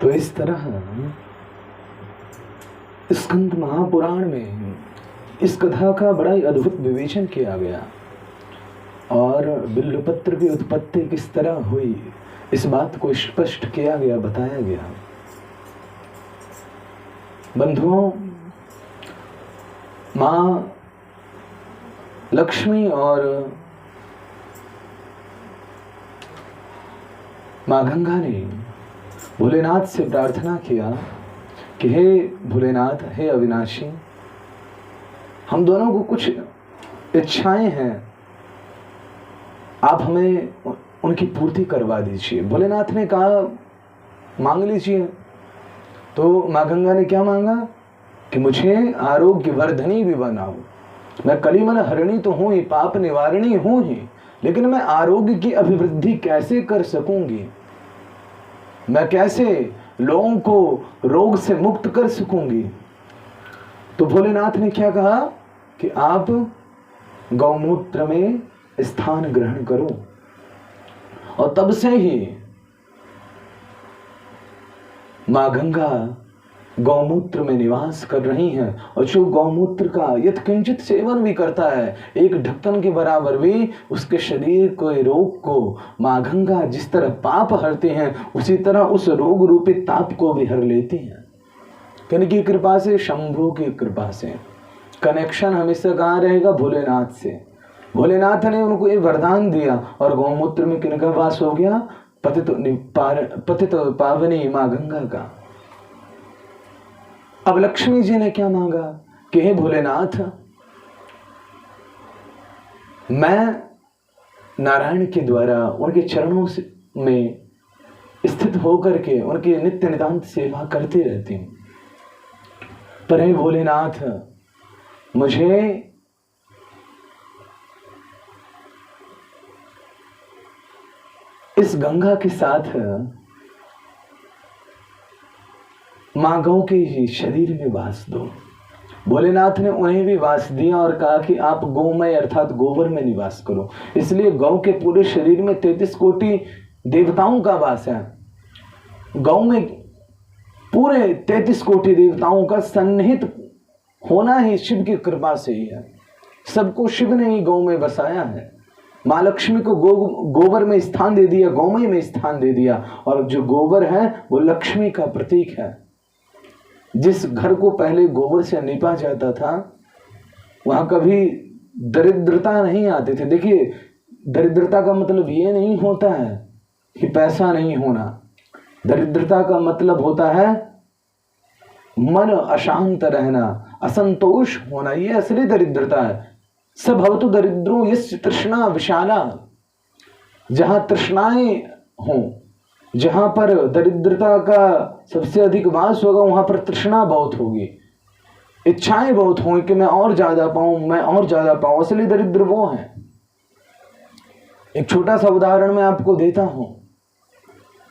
तो इस तरह स्कंद महापुराण में इस कथा का बड़ा ही अद्भुत विवेचन किया गया और बिल्वपत्र की उत्पत्ति किस तरह हुई इस बात को स्पष्ट किया गया, बताया गया। बंधुओं, माँ लक्ष्मी और माँ गंगा ने भोलेनाथ से प्रार्थना किया कि हे भोलेनाथ, हे अविनाशी, हम दोनों को कुछ इच्छाएं हैं, आप हमें उनकी पूर्ति करवा दीजिए। भोलेनाथ ने कहा मांग लीजिए। तो माँ गंगा ने क्या मांगा कि मुझे आरोग्य वर्धनी भी बनाओ। मैं कलिमल हरणी तो हूं ही, पाप निवारणी हूं ही, लेकिन मैं आरोग्य की अभिवृद्धि कैसे कर सकूंगी? मैं कैसे लोगों को रोग से मुक्त कर सकूंगी? तो भोलेनाथ ने क्या कहा कि आप गौमूत्र में स्थान ग्रहण करो। और तब से ही मां गंगा गौमूत्र में निवास कर रही हैं। और जो गौमूत्र का यत्किंचित सेवन भी करता है, एक ढक्कन के बराबर भी उसके शरीर के रोग को मां गंगा जिस तरह पाप हरते हैं, उसी तरह उस रोग रूपी ताप को भी हर लेती हैं। किनकी कृपा से? शंभू की कृपा से। कनेक्शन हमेशा कहाँ रहेगा? भोलेनाथ से। भोलेनाथ ने उनको ये वरदान दिया और गौमूत्र में किनका वास हो गया? पतित पावनी मां गंगा का। अब लक्ष्मी जी ने क्या मांगा कि हे भोलेनाथ, मैं नारायण के द्वारा उनके चरणों में स्थित होकर के उनकी नित्य नितांत सेवा करती रहती हूं, पर हे भोलेनाथ, मुझे इस गंगा के साथ मां गौ के ही शरीर में वास दो। भोलेनाथ ने उन्हें भी वास दिया और कहा कि आप गौमय अर्थात गोबर में निवास करो। इसलिए गौ के पूरे शरीर में 33 कोटि देवताओं का वास है। गौ में पूरे 33 कोटि देवताओं का सन्निहित होना ही शिव की कृपा से ही है। सबको शिव ने ही गौ में बसाया है। माँ लक्ष्मी को गोबर में स्थान दे दिया, गौमय में स्थान दे दिया। और जो गोबर है वो लक्ष्मी का प्रतीक है। जिस घर को पहले गोबर से नीपा जाता था, वहां कभी दरिद्रता नहीं आती थी। देखिए, दरिद्रता का मतलब ये नहीं होता है कि पैसा नहीं होना। दरिद्रता का मतलब होता है मन अशांत रहना, असंतोष होना। ये असली दरिद्रता है। सब भवतु दरिद्रो यस्य तृष्णा विशाला। जहां तृष्णाएं हों, जहां पर दरिद्रता का सबसे अधिक वास होगा, वहां पर तृष्णा बहुत होगी, इच्छाएं बहुत होंगी कि मैं और ज्यादा पाऊं, मैं और ज्यादा पाऊं। असली दरिद्र वो हैं। एक छोटा सा उदाहरण मैं आपको देता हूं।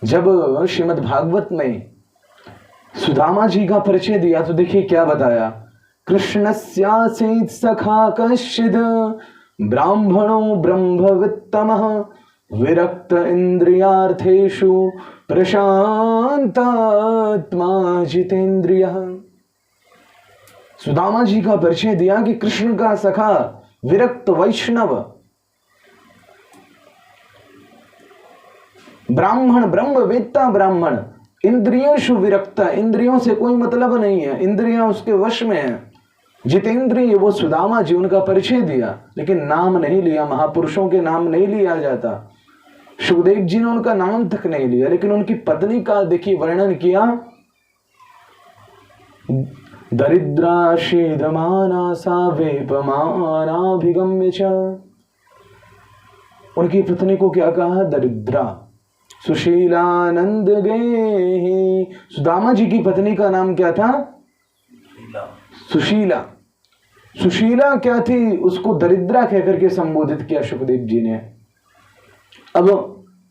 जब श्रीमद् भागवत में सुदामा जी का परिचय दिया तो देखिए क्या बताया। कृष्णस्यासीत् सखा कश्चिद् ब्राह्मणो ब्रह्मवित्तमः विरक्त इंद्रियार्थेषु प्रशांतात्मा जितेंद्रियः। सुदामा जी का परिचय दिया कि कृष्ण का सखा विरक्त वैष्णव ब्राह्मण, ब्रह्मवेत्ता ब्राह्मण, इंद्रियेषु विरक्त, इंद्रियों से कोई मतलब नहीं है, इंद्रियां उसके वश में है। जितेंद्रिय, वो सुदामा जी, उनका परिचय दिया, लेकिन नाम नहीं लिया। महापुरुषों के नाम नहीं लिया जाता। सुखदेव जी ने उनका नाम तक नहीं लिया, लेकिन उनकी पत्नी का देखिए वर्णन किया। दरिद्रा शीदमाना सा वेपमानाभिगम्य च। उनकी पत्नी को क्या कहा? दरिद्रा। सुशीलानंद गे। सुदामा जी की पत्नी का नाम क्या था? सुशीला। सुशीला क्या थी? उसको दरिद्रा कहकर के संबोधित किया सुखदेव जी ने। अब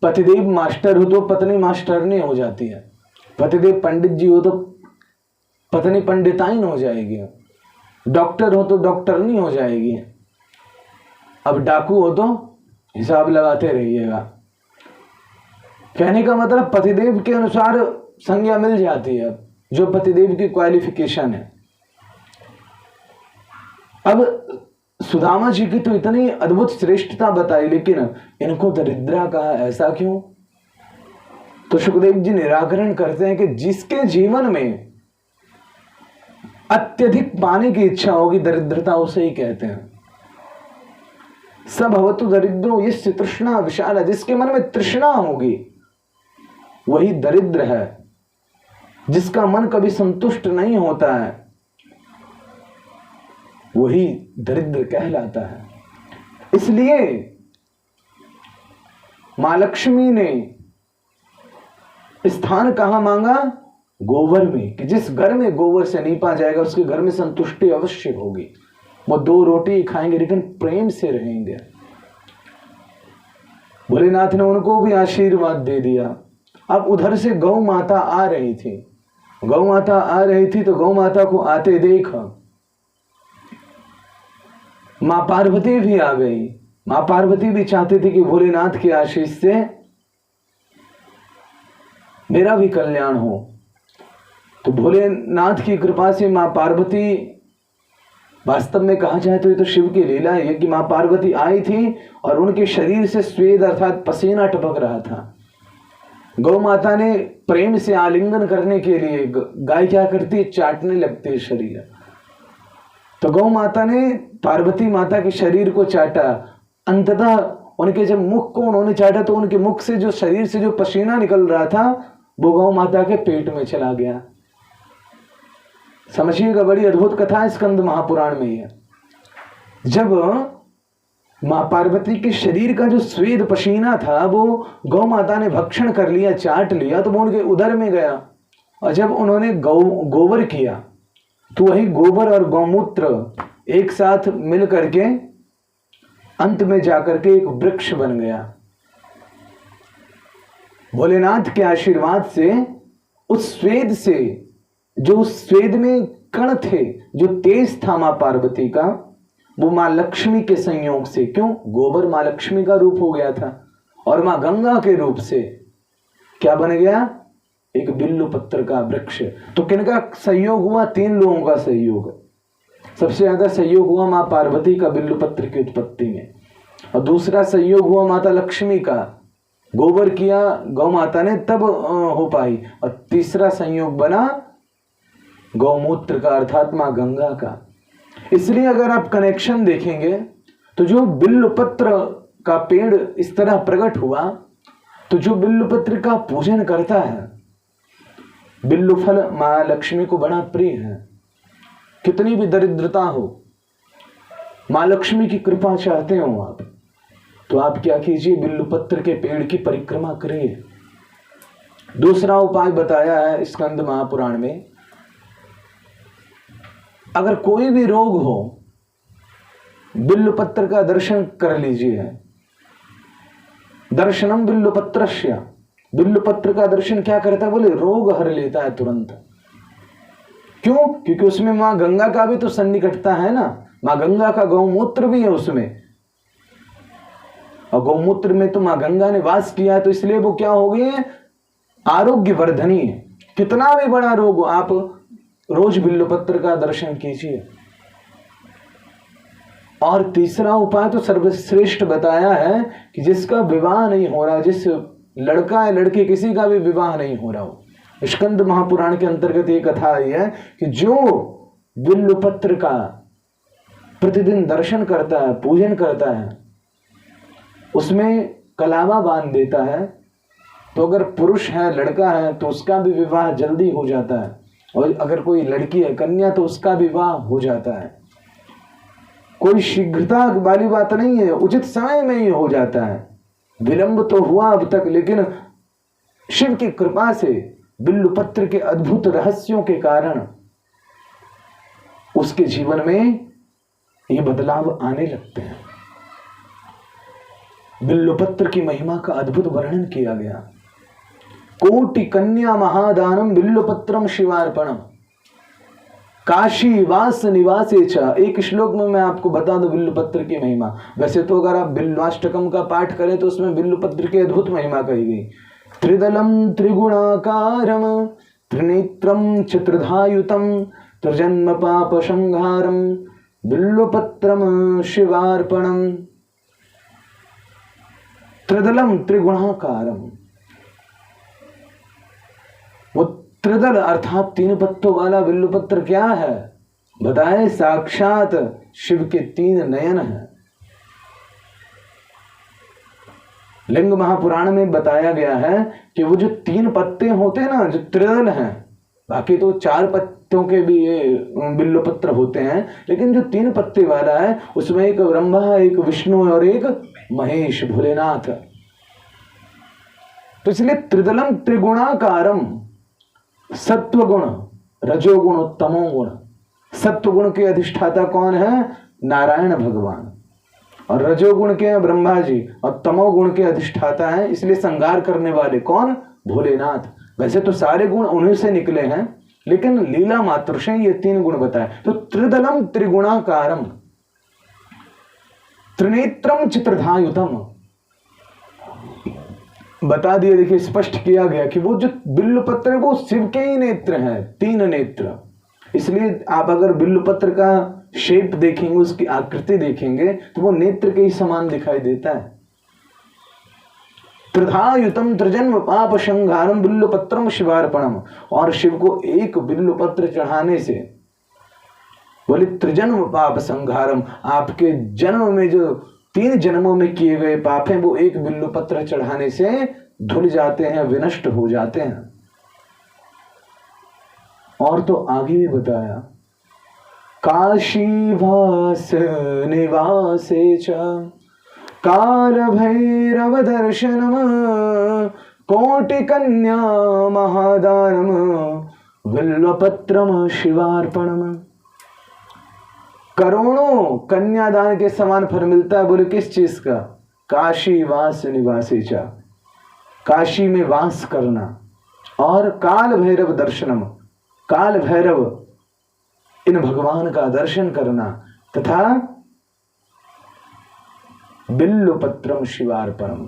पतिदेव मास्टर हो तो पत्नी मास्टरनी हो जाती है, पतिदेव पंडित जी हो तो पत्नी पंडिताइन हो जाएगी, डॉक्टर हो तो डॉक्टरनी हो जाएगी। अब डाकू हो तो हिसाब लगाते रहिएगा। कहने का मतलब पतिदेव के अनुसार संज्ञा मिल जाती है, जो पतिदेव की क्वालिफिकेशन है। अब सुदामा जी की तो इतनी अद्भुत श्रेष्ठता बताई, लेकिन इनको दरिद्रा कहा, ऐसा क्यों? तो सुखदेव जी निराकरण करते हैं कि जिसके जीवन में अत्यधिक पाने की इच्छा होगी, दरिद्रता उसे ही कहते हैं। सब भवतु दरिद्रो यस्य तृष्णा विशाला, जिसके मन में तृष्णा होगी वही दरिद्र है। जिसका मन कभी संतुष्ट नहीं होता है वही दरिद्र कहलाता है। इसलिए मां लक्ष्मी ने स्थान कहां मांगा? गोबर में, कि जिस घर में गोबर से नीपा जाएगा उसके घर में संतुष्टि अवश्य होगी। वो 2 रोटी खाएंगे लेकिन प्रेम से रहेंगे। भोलेनाथ ने उनको भी आशीर्वाद दे दिया। अब उधर से गौ माता आ रही थी, गौ माता आ रही थी, तो गौ माता को आते देख मां पार्वती भी आ गई। मां पार्वती भी चाहती थी कि भोलेनाथ की आशीष से मेरा भी कल्याण हो। तो भोलेनाथ की कृपा से मां पार्वती, वास्तव में कहा जाए तो ये तो शिव की लीला है कि मां पार्वती आई थी और उनके शरीर से स्वेद अर्थात पसीना टपक रहा था। गौ माता ने प्रेम से आलिंगन करने के लिए, गाय क्या करती है? चाटने लगती है शरीर। तो गौ माता ने पार्वती माता के शरीर को चाटा। अंततः उनके जब मुख को उन्होंने चाटा तो उनके मुख से जो शरीर से जो पसीना निकल रहा था वो गौ माता के पेट में चला गया। समझिएगा, बड़ी अद्भुत कथा है स्कंद महापुराण में है। जब मां पार्वती के शरीर का जो स्वेद पसीना था वो गौ माता ने भक्षण कर लिया, चाट लिया, तो वो उनके उदर में गया। और जब उन्होंने गोबर किया तो वही गोबर और गौमूत्र एक साथ मिल करके अंत में जाकर के एक वृक्ष बन गया। भोलेनाथ के आशीर्वाद से उस स्वेद से, जो उस स्वेद में कण थे, जो तेज था मां पार्वती का, वो मां लक्ष्मी के संयोग से, क्यों? गोबर मां लक्ष्मी का रूप हो गया था, और मां गंगा के रूप से क्या बन गया? एक बिल्लु पत्र का वृक्ष। तो किनका सहयोग हुआ? 3 लोगों का सहयोग। सबसे ज्यादा सहयोग हुआ मां पार्वती का बिल्लु पत्र की उत्पत्ति में, और दूसरा सहयोग हुआ माता लक्ष्मी का, गोबर किया गौ माता ने तब हो पाई, और तीसरा संयोग बना गौमूत्र का अर्थात मां गंगा का। इसलिए अगर आप कनेक्शन देखेंगे तो जो बिल्व पत्र का पेड़ इस तरह प्रकट हुआ, तो जो बिल्व पत्र का पूजन करता है, बिल्व फल मां लक्ष्मी को बड़ा प्रिय है। कितनी भी दरिद्रता हो, मां लक्ष्मी की कृपा चाहते हो आप, तो आप क्या कीजिए? बिल्व पत्र के पेड़ की परिक्रमा करिए। दूसरा उपाय बताया है स्कंद महापुराण में, अगर कोई भी रोग हो, बिल्व पत्र का दर्शन कर लीजिए। दर्शनम बिल्व पत्रस्य, बिल्व पत्र का दर्शन क्या करता है? बोले रोग हर लेता है तुरंत। क्यों? क्योंकि उसमें मां गंगा का भी तो सन्निकटता है ना, मां गंगा का गौमूत्र भी है उसमें, और गौमूत्र में तो मां गंगा ने वास किया है, तो इसलिए वो क्या हो गई है? आरोग्य वर्धनी है। कितना भी बड़ा रोग हो, आप रोज बिल्व पत्र का दर्शन कीजिए। और तीसरा उपाय तो सर्वश्रेष्ठ बताया है कि जिसका विवाह नहीं हो रहा, जिस लड़का है लड़की किसी का भी विवाह नहीं हो रहा हो, स्कंद महापुराण के अंतर्गत ये कथा आई है कि जो बिल्व पत्र का प्रतिदिन दर्शन करता है, पूजन करता है, उसमें कलावा बांध देता है, तो अगर पुरुष है, लड़का है, तो उसका भी विवाह जल्दी हो जाता है, और अगर कोई लड़की है, कन्या, तो उसका विवाह हो जाता है। कोई शीघ्रता वाली बात नहीं है, उचित समय में ही हो जाता है। विलंब तो हुआ अब तक, लेकिन शिव की कृपा से बिल्व पत्र के अद्भुत रहस्यों के कारण उसके जीवन में ये बदलाव आने लगते हैं। बिल्व पत्र की महिमा का अद्भुत वर्णन किया गया। कोटि कन्या महादानम बिल्व पत्रम शिवार्पणम काशी वास निवासे च। एक श्लोक में मैं आपको बता दूं बिल्व पत्र की महिमा। वैसे तो अगर आप बिल्वाष्टकम का पाठ करें तो उसमें बिल्व पत्र की अद्भुत महिमा कही गई। त्रिदलम त्रिगुणाकारम त्रिनेत्रम चतुर्धायुतम त्रिजन्म पाप संहारम बिल्वपत्रम शिवार्पणम। त्रिदलम त्रिगुणाकारम, वो त्रिदल अर्थात 3 पत्तों वाला बिल्वपत्र क्या है? बताए साक्षात शिव के 3 नयन हैं। लिंग महापुराण में बताया गया है कि वो जो 3 पत्ते होते हैं ना, जो त्रिदल हैं, बाकी तो 4 पत्तों के भी बिल्वपत्र होते हैं, लेकिन जो 3 पत्ते वाला है उसमें एक ब्रह्मा, एक विष्णु और एक महेश भोलेनाथ। तो इसलिए त्रिदलम त्रिगुणाकारम, सत्वगुण, रजोगुण, तमोगुण। सत्वगुण के अधिष्ठाता कौन है? नारायण भगवान। और रजोगुण के ब्रह्मा जी, और तमोगुण के अधिष्ठाता हैं, इसलिए संहार करने वाले कौन? भोलेनाथ। वैसे तो सारे गुण उन्हीं से निकले हैं, लेकिन लीला मात्र से ये 3 गुण बताए। तो त्रिदलम त्रिगुणाकारम त्रिनेत्रम चित्रधायुतम, बता दिए। देखिए स्पष्ट किया गया कि वो जो बिल्वपत्र है वो शिव के ही नेत्र हैं, 3 नेत्र। इसलिए आप अगर बिल्वपत्र का शेप देखेंगे, उसकी आकृति देखेंगे, तो वो नेत्र के ही समान दिखाई देता है। त्रिधायुतम त्रिजन्म पाप संहारम बिल्वपत्रम शिवार्पणम। और शिव को एक बिल्वपत्र चढ़ाने से, बोले त्रिजन्म पाप संहारम, आपके जन्म में जो 3 जन्मों में किए गए पाप हैं वो एक बिल्वपत्र चढ़ाने से धुल जाते हैं, विनष्ट हो जाते हैं। और तो आगे भी बताया, काशीवास निवासे च काल भैरव दर्शनम कोटि कन्या महादानम बिल्वपत्रम शिवार्पणम। करोड़ों कन्यादान के समान फल मिलता है। बोले किस चीज का? काशी वास निवासी चा, काशी में वास करना, और काल भैरव दर्शनम, काल भैरव इन भगवान का दर्शन करना, तथा बिल्वपत्रम शिवार्पणम।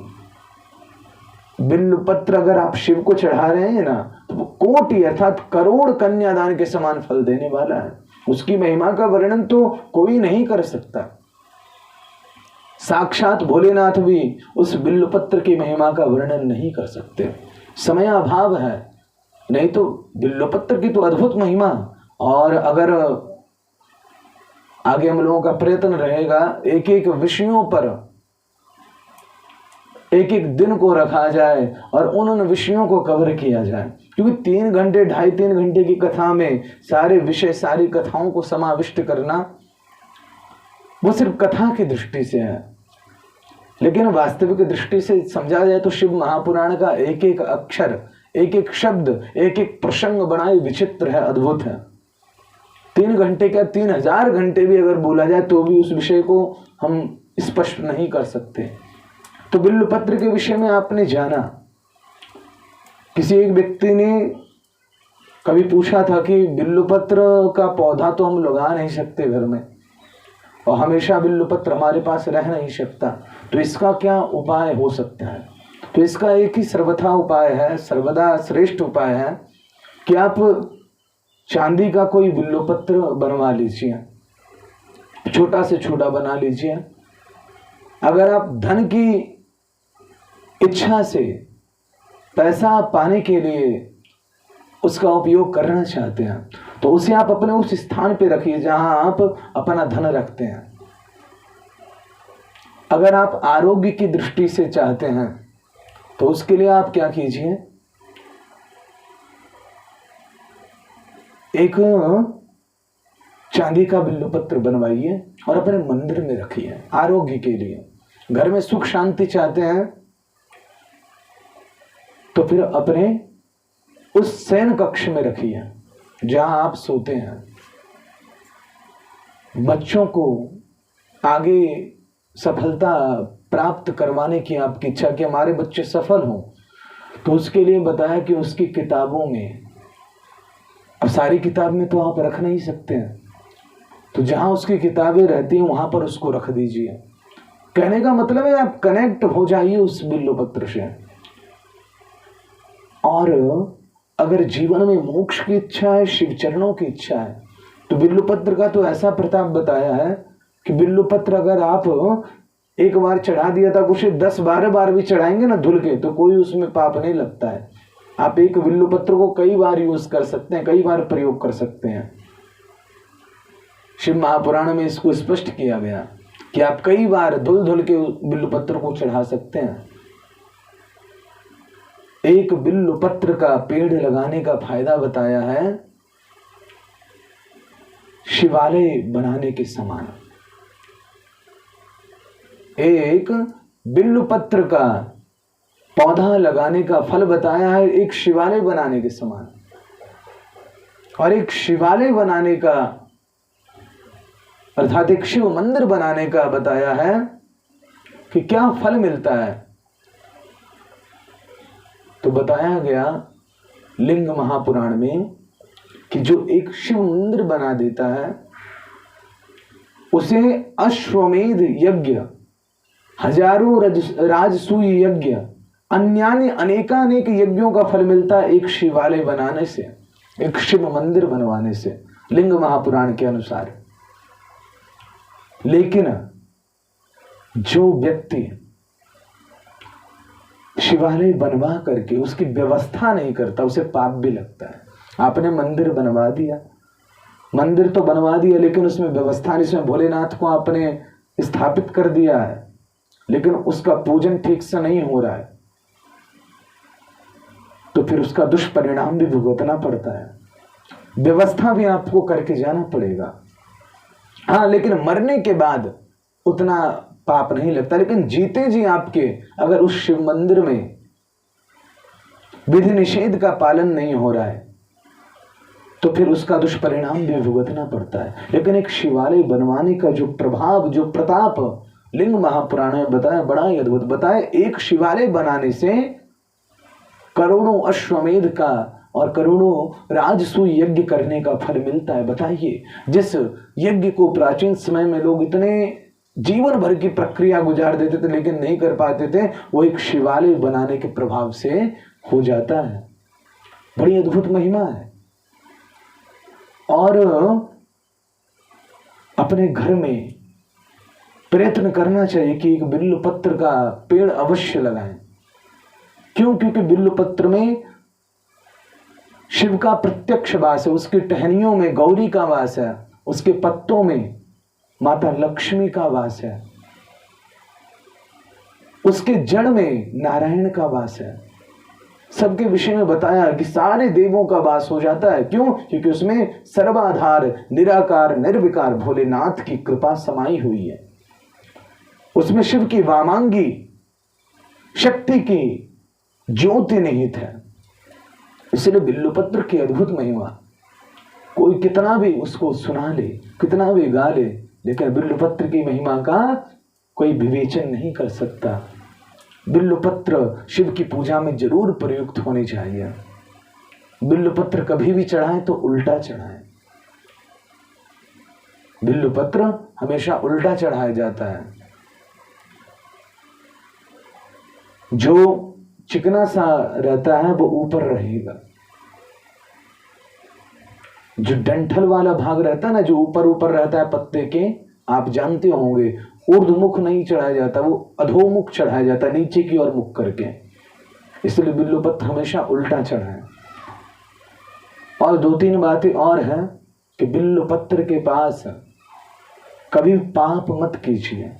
बिल्वपत्र अगर आप शिव को चढ़ा रहे हैं ना, तो वो कोटि अर्थात करोड़ कन्यादान के समान फल देने वाला है। उसकी महिमा का वर्णन तो कोई नहीं कर सकता। साक्षात भोलेनाथ भी उस बिल्वपत्र की महिमा का वर्णन नहीं कर सकते, समय अभाव है। नहीं तो बिल्वपत्र की तो अद्भुत महिमा। और अगर आगे हम लोगों का प्रयत्न रहेगा, एक एक विषयों पर एक एक दिन को रखा जाए और उन विषयों को कवर किया जाए, क्योंकि 3 घंटे 2.5-3 घंटे की कथा में सारे विषय, सारी कथाओं को समाविष्ट करना वो सिर्फ कथा की दृष्टि से है। लेकिन वास्तविक दृष्टि से समझा जाए तो शिव महापुराण का एक एक अक्षर, एक एक शब्द, एक एक प्रसंग बड़ा ही विचित्र है, अद्भुत है। 3 घंटे क्या 3000 घंटे भी अगर बोला जाए तो भी उस विषय को हम स्पष्ट नहीं कर सकते। तो बिल्वपत्र के विषय में आपने जाना। किसी एक व्यक्ति ने कभी पूछा था कि बिल्वपत्र का पौधा तो हम लगा नहीं सकते घर में, और हमेशा बिल्वपत्र हमारे पास रह नहीं सकता, तो इसका क्या उपाय हो सकता है? तो इसका एक ही सर्वथा उपाय है, सर्वदा श्रेष्ठ उपाय है कि आप चांदी का कोई बिल्वपत्र बनवा लीजिए, छोटा से छोटा बना लीजिए। अगर आप धन की इच्छा से पैसा पाने के लिए उसका उपयोग करना चाहते हैं, तो उसे आप अपने उस स्थान पे रखिए जहां आप अपना धन रखते हैं। अगर आप आरोग्य की दृष्टि से चाहते हैं तो उसके लिए आप क्या कीजिए, एक चांदी का बिल्वपत्र बनवाइए और अपने मंदिर में रखिए आरोग्य के लिए। घर में सुख शांति चाहते हैं तो फिर अपने उस शयन कक्ष में रखिए जहां आप सोते हैं। बच्चों को आगे सफलता प्राप्त करवाने की आपकी इच्छा कि हमारे बच्चे सफल हों, तो उसके लिए बताया कि उसकी किताबों में, अब सारी किताब में तो आप रख नहीं सकते हैं, तो जहां उसकी किताबें रहती हैं वहां पर उसको रख दीजिए। कहने का मतलब है आप कनेक्ट हो जाइए उस बिल्वपत्र से। और अगर जीवन में मोक्ष की इच्छा है, शिव चरणों की इच्छा है, तो बिल्वपत्र का तो ऐसा प्रताप बताया है कि बिल्वपत्र अगर आप एक बार चढ़ा दिया था, उसे 10-12 बार भी चढ़ाएंगे ना धुल के, तो कोई उसमें पाप नहीं लगता है। आप एक बिल्वपत्र को कई बार यूज कर सकते हैं, कई बार प्रयोग कर सकते हैं। शिव महापुराण में इसको स्पष्ट किया गया कि आप कई बार धुल धुल के बिल्वपत्र को चढ़ा सकते हैं। एक बिल्वपत्र का पेड़ लगाने का फायदा बताया है शिवालय बनाने के समान। एक बिल्वपत्र का पौधा लगाने का फल बताया है एक शिवालय बनाने के समान। और एक शिवालय बनाने का अर्थात एक शिव मंदिर बनाने का बताया है कि क्या फल मिलता है। तो बताया गया लिंग महापुराण में कि जो एक शिव मंदिर बना देता है उसे अश्वमेध यज्ञ, हजारों राजसूय यज्ञ, अन्यान्य अनेकानेक यज्ञों का फल मिलता है एक शिवालय बनाने से, एक शिव मंदिर बनवाने से, लिंग महापुराण के अनुसार। लेकिन जो व्यक्ति शिवालय बनवा करके उसकी व्यवस्था नहीं करता, उसे पाप भी लगता है। आपने मंदिर बनवा दिया, मंदिर तो बनवा दिया, लेकिन उसमें व्यवस्था नहीं, इसमें भोलेनाथ को आपने स्थापित कर दिया है, लेकिन उसका पूजन ठीक से नहीं हो रहा है, तो फिर उसका दुष्परिणाम भी भुगतना पड़ता है। व्यवस्था भी आपको करके जाना पड़ेगा। हाँ, लेकिन मरने के बाद उतना पाप नहीं लगता। लेकिन जीते जी आपके अगर उस शिव मंदिर में विधि निषेध का पालन नहीं हो रहा है तो फिर उसका दुष्परिणाम भी भुगतना पड़ता है। लेकिन एक शिवालय बनवाने का जो प्रभाव, जो प्रताप लिंग महापुराण में बताया, बड़ा ही अद्भुत बताया। एक शिवालय बनाने से करोड़ों अश्वमेध का और करोड़ों राजसूय यज्ञ करने का फल मिलता है। बताइए, जिस यज्ञ को प्राचीन समय में लोग इतने जीवन भर की प्रक्रिया गुजार देते थे लेकिन नहीं कर पाते थे, वो एक शिवालय बनाने के प्रभाव से हो जाता है। बड़ी अद्भुत महिमा है। और अपने घर में प्रयत्न करना चाहिए कि एक बिल्वपत्र का पेड़ अवश्य लगाएं। क्यों? क्योंकि बिल्वपत्र में शिव का प्रत्यक्ष वास है, उसकी टहनियों में गौरी का वास है, उसके पत्तों में माता लक्ष्मी का वास है, उसके जड़ में नारायण का वास है। सबके विषय में बताया कि सारे देवों का वास हो जाता है। क्यों? क्योंकि उसमें सर्वाधार निराकार निर्विकार भोलेनाथ की कृपा समाई हुई है। उसमें शिव की वामांगी शक्ति की ज्योति निहित है। इसलिए बिल्वपत्र की अद्भुत महिमा, कोई कितना भी उसको सुना ले, कितना भी गा ले, लेकिन बिल्वपत्र की महिमा का कोई विवेचन नहीं कर सकता। बिल्वपत्र शिव की पूजा में जरूर प्रयुक्त होने चाहिए। बिल्वपत्र कभी भी चढ़ाएं तो उल्टा चढ़ाएं। बिल्वपत्र हमेशा उल्टा चढ़ाया जाता है। जो चिकना सा रहता है वो ऊपर रहेगा, जो डंठल वाला भाग रहता है ना, जो ऊपर ऊपर रहता है पत्ते के, आप जानते होंगे, ऊर्ध्वमुख नहीं चढ़ाया जाता, वो अधोमुख चढ़ाया जाता है, नीचे की ओर मुख करके। इसलिए बिल्वपत्र हमेशा उल्टा चढ़ाएं। और 2-3 बातें और हैं कि बिल्वपत्र के पास कभी पाप मत कीजिए।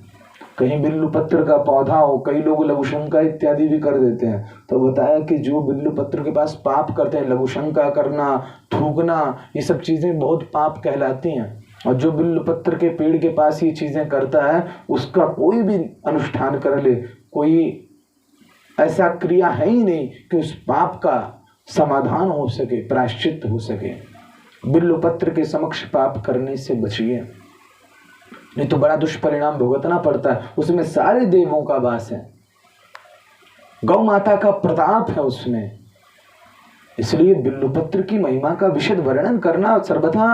कहीं बिल्वपत्र का पौधा हो, कई लोग लघुशंका इत्यादि भी कर देते हैं, तो बताया कि जो बिल्वपत्र के पास पाप करते हैं, लघुशंका करना, थूकना, ये सब चीजें बहुत पाप कहलाती हैं। और जो बिल्वपत्र के पेड़ के पास ये चीजें करता है, उसका कोई भी अनुष्ठान कर ले, कोई ऐसा क्रिया है ही नहीं कि उस पाप का समाधान हो सके, प्रायश्चित हो सके। बिल्वपत्र के समक्ष पाप करने से बचिए, नहीं तो बड़ा दुष्परिणाम भुगतना पड़ता है। उसमें सारे देवों का वास है, गौ माता का प्रताप है उसमें। इसलिए बिल्वपत्र की महिमा का विशद वर्णन करना सर्वथा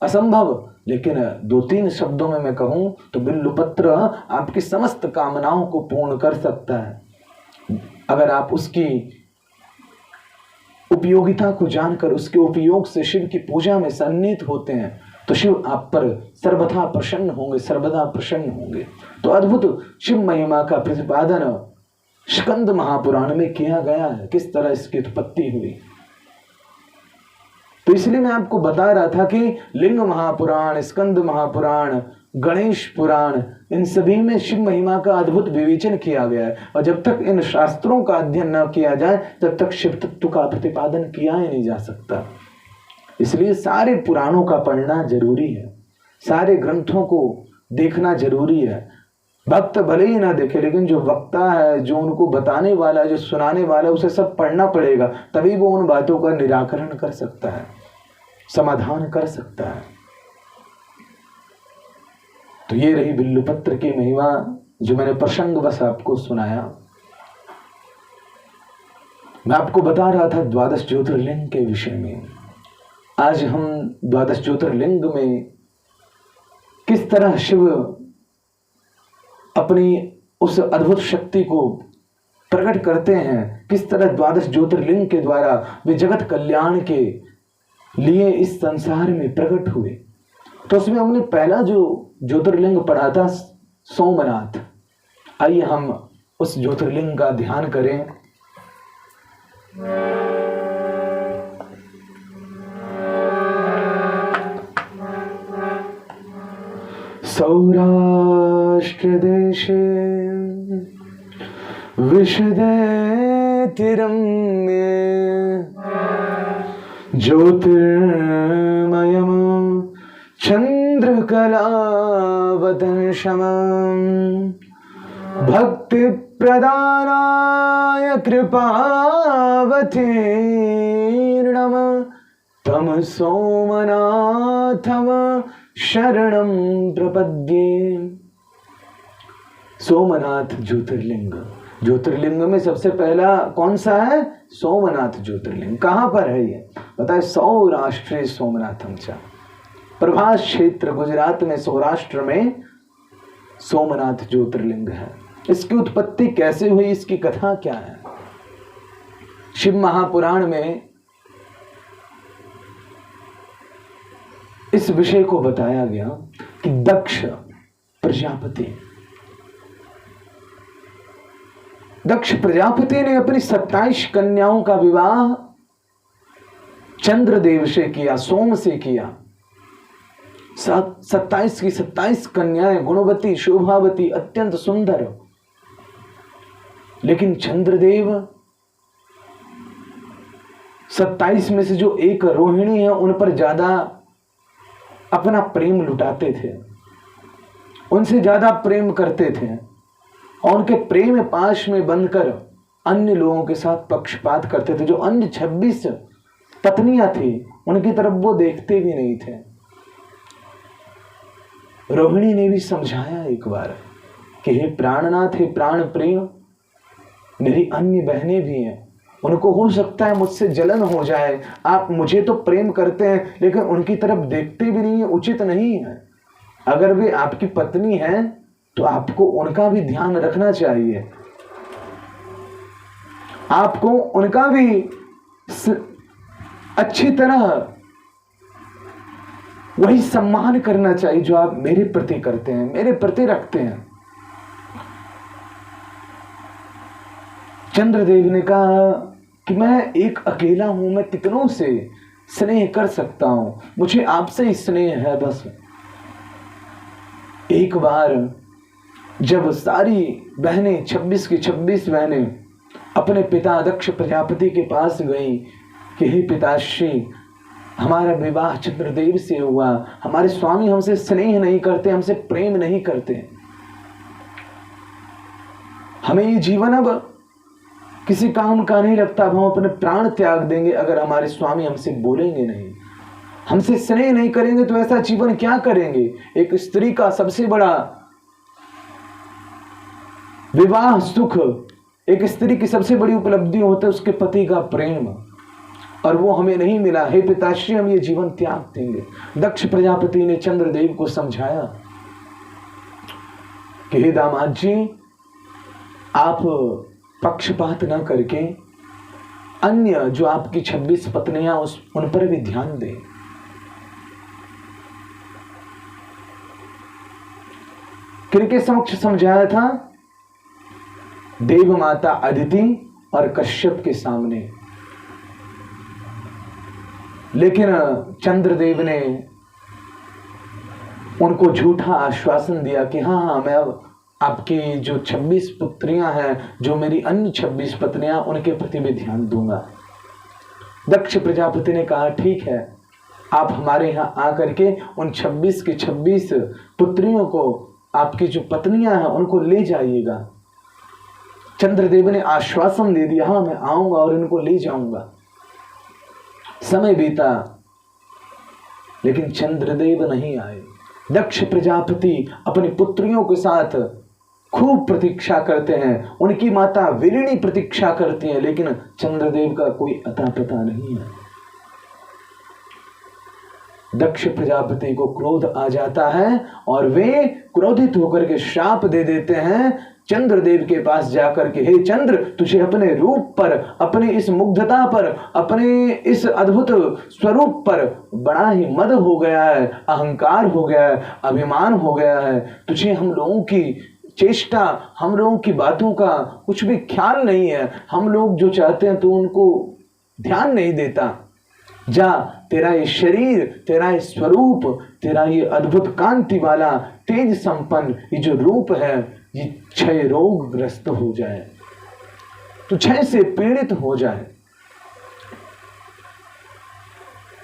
असंभव। लेकिन 2-3 शब्दों में मैं कहूं तो बिल्वपत्र आपकी समस्त कामनाओं को पूर्ण कर सकता है, अगर आप उसकी उपयोगिता को जानकर उसके उपयोग से शिव की पूजा में सन्निहित होते हैं तो शिव आप पर सर्वथा प्रसन्न होंगे, सर्वदा प्रसन्न होंगे। तो अद्भुत शिव महिमा का प्रतिपादन स्कंद महापुराण में किया गया है, किस तरह इसकी उत्पत्ति हुई। तो इसलिए मैं आपको बता रहा था कि लिंग महापुराण, स्कंद महापुराण, गणेश पुराण, इन सभी में शिव महिमा का अद्भुत विवेचन किया गया है। और जब तक इन शास्त्रों का अध्ययन न किया जाए तब तक शिव तत्व का प्रतिपादन किया ही नहीं जा सकता। इसलिए सारे पुराणों का पढ़ना जरूरी है, सारे ग्रंथों को देखना जरूरी है। भक्त भले ही ना देखे, लेकिन जो वक्ता है, जो उनको बताने वाला है, जो सुनाने वाला है, उसे सब पढ़ना पड़ेगा, तभी वो उन बातों का निराकरण कर सकता है, समाधान कर सकता है। तो ये रही बिल्वपत्र की महिमा जो मैंने प्रसंग बस आपको सुनाया। मैं आपको बता रहा था द्वादश ज्योतिर्लिंग के विषय में। आज हम द्वादश ज्योतिर्लिंग में किस तरह शिव अपनी उस अद्भुत शक्ति को प्रकट करते हैं, किस तरह द्वादश ज्योतिर्लिंग के द्वारा वे जगत कल्याण के लिए इस संसार में प्रकट हुए। तो उसमें हमने पहला जो ज्योतिर्लिंग पढ़ा था सोमनाथ। आइए हम उस ज्योतिर्लिंग का ध्यान करें। सौराष्ट्र देशे विशदे तिरम्ये ज्योतिर्मयम् चंद्रकलावतंशमम् भक्ति प्रदानाय कृपावतीर्णम तम सोमनाथम शरणं प्रपद्ये। सोमनाथ ज्योतिर्लिंग, ज्योतिर्लिंग में सबसे पहला कौन सा है? सोमनाथ ज्योतिर्लिंग। कहां पर है ये बताए? सौराष्ट्र सोमनाथम च, प्रभास क्षेत्र गुजरात में सौराष्ट्र में सोमनाथ ज्योतिर्लिंग है। इसकी उत्पत्ति कैसे हुई, इसकी कथा क्या है? शिव महापुराण में इस विषय को बताया गया कि दक्ष प्रजापति ने अपनी 27 कन्याओं का विवाह चंद्रदेव से किया, सोम से किया। 27 की 27 कन्याएं गुणवती, शोभावती, अत्यंत सुंदर। लेकिन चंद्रदेव 27 में से जो एक रोहिणी है उन पर ज्यादा अपना प्रेम लुटाते थे, उनसे ज्यादा प्रेम करते थे और उनके प्रेम पाश में बंधकर अन्य लोगों के साथ पक्षपात करते थे। जो अन्य 26 पत्नियां थी उनकी तरफ वो देखते भी नहीं थे। रोहिणी ने भी समझाया एक बार कि हे प्राणनाथ, हे प्राण प्रिय, मेरी अन्य बहनें भी हैं, उनको हो सकता है मुझसे जलन हो जाए। आप मुझे तो प्रेम करते हैं लेकिन उनकी तरफ देखते भी नहीं है, उचित नहीं है। अगर वे आपकी पत्नी हैं तो आपको उनका भी ध्यान रखना चाहिए, आपको उनका भी अच्छी तरह वही सम्मान करना चाहिए जो आप मेरे प्रति करते हैं, मेरे प्रति रखते हैं। चंद्रदेव ने कहा कि मैं एक अकेला हूं, मैं कितनों से स्नेह कर सकता हूं, मुझे आपसे ही स्नेह है बस। एक बार जब सारी बहनें 26 की 26 बहनें अपने पिता दक्ष प्रजापति के पास गई कि हे पिताश्री, हमारा विवाह चंद्रदेव से हुआ, हमारे स्वामी हमसे स्नेह नहीं करते, हमसे प्रेम नहीं करते, हमें ये जीवन अब किसी काम का नहीं लगता, हम अपने प्राण त्याग देंगे अगर हमारे स्वामी हमसे बोलेंगे नहीं, हमसे स्नेह नहीं करेंगे तो ऐसा जीवन क्या करेंगे। एक स्त्री का सबसे बड़ा विवाह सुख, एक स्त्री की सबसे बड़ी उपलब्धि होता है उसके पति का प्रेम, और वो हमें नहीं मिला। हे पिताश्री, हम ये जीवन त्याग देंगे। दक्ष प्रजापति ने चंद्रदेव को समझाया कि हे दामाद जी, आप पक्षपात न करके अन्य जो आपकी 26 पत्नियां उन पर भी ध्यान दें। किनके समक्ष समझाया था? देव माता अदिति और कश्यप के सामने। लेकिन चंद्रदेव ने उनको झूठा आश्वासन दिया कि हाँ मैं अब आपकी जो 26 पुत्रियां हैं, जो मेरी अन्य 26 पत्नियां, उनके प्रति भी ध्यान दूंगा। दक्ष प्रजापति ने कहा ठीक है, आप हमारे यहाँ आकर के उन 26 की 26 पुत्रियों को, आपकी जो पत्नियां हैं उनको ले जाइएगा। चंद्रदेव ने आश्वासन दे दिया, हाँ मैं आऊंगा और इनको ले जाऊंगा। समय बीता लेकिन चंद्रदेव नहीं आए। दक्ष प्रजापति अपनी पुत्रियों के साथ खूब प्रतीक्षा करते हैं, उनकी माता वीरिणी प्रतीक्षा करती है, लेकिन चंद्रदेव का कोई अता पता नहीं है। दक्ष प्रजापति को क्रोध आ जाता है और वे क्रोधित होकर के श्राप दे देते हैं चंद्रदेव के पास जाकर के, हे चंद्र, तुझे अपने रूप पर, अपनी इस मुग्धता पर, अपने इस अद्भुत स्वरूप पर बड़ा ही मद हो गया है, अहंकार हो गया है, अभिमान हो गया है। तुझे हम लोगों की चेष्टा, हम लोगों की बातों का कुछ भी ख्याल नहीं है। हम लोग जो चाहते हैं तो उनको ध्यान नहीं देता। जा, तेरा ये शरीर, तेरा ये स्वरूप, तेरा ये अद्भुत कांति वाला तेज संपन्न ये जो रूप है, ये क्षय रोग ग्रस्त हो जाए, तो क्षय से पीड़ित हो जाए।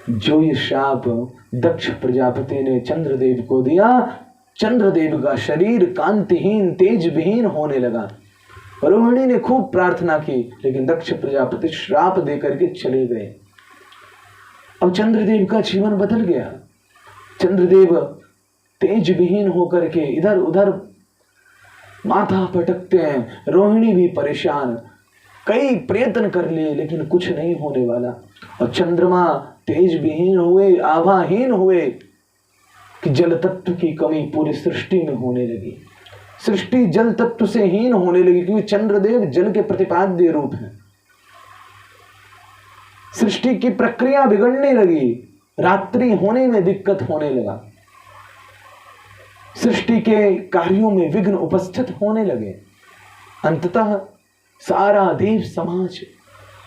जो ये श्राप दक्ष प्रजापति ने चंद्रदेव को दिया, चंद्रदेव का शरीर कांतिहीन, तेज विहीन होने लगा। रोहिणी ने खूब प्रार्थना की, लेकिन दक्ष प्रजापति श्राप देकर के चले गए। अब चंद्रदेव का जीवन बदल गया। चंद्रदेव तेज विहीन होकर के इधर उधर माथा पटकते हैं। रोहिणी भी परेशान, कई प्रयत्न कर लिए लेकिन कुछ नहीं होने वाला। और चंद्रमा तेज विहीन हुए, आभाहीन हुए कि जल तत्व की कमी पूरी सृष्टि में होने लगी। सृष्टि जल तत्व से हीन होने लगी, क्योंकि चंद्रदेव जल के प्रतिपाद्य रूप हैं। सृष्टि की प्रक्रिया बिगड़ने लगी, रात्रि होने में दिक्कत होने लगा, सृष्टि के कार्यों में विघ्न उपस्थित होने लगे। अंततः सारा देव समाज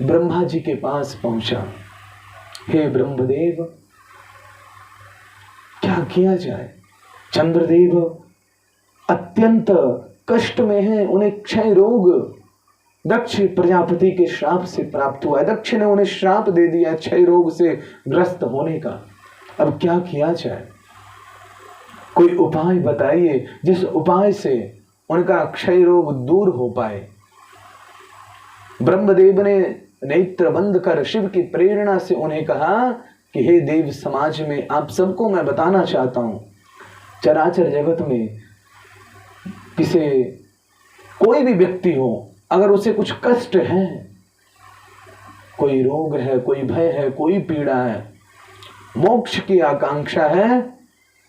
ब्रह्मा जी के पास पहुंचा। हे ब्रह्मदेव, क्या किया जाए? चंद्रदेव अत्यंत कष्ट में हैं, उन्हें क्षय रोग दक्ष प्रजापति के श्राप से प्राप्त हुआ है। दक्ष ने उन्हें श्राप दे दिया क्षय रोग से ग्रस्त होने का। अब क्या किया जाए? कोई उपाय बताइए जिस उपाय से उनका क्षय रोग दूर हो पाए। ब्रह्मदेव ने नेत्र बंद कर शिव की प्रेरणा से उन्हें कहा कि हे देव समाज में आप सबको मैं बताना चाहता हूं, चराचर जगत में किसी कोई भी व्यक्ति हो, अगर उसे कुछ कष्ट है, कोई रोग है, कोई भय है, कोई पीड़ा है, मोक्ष की आकांक्षा है,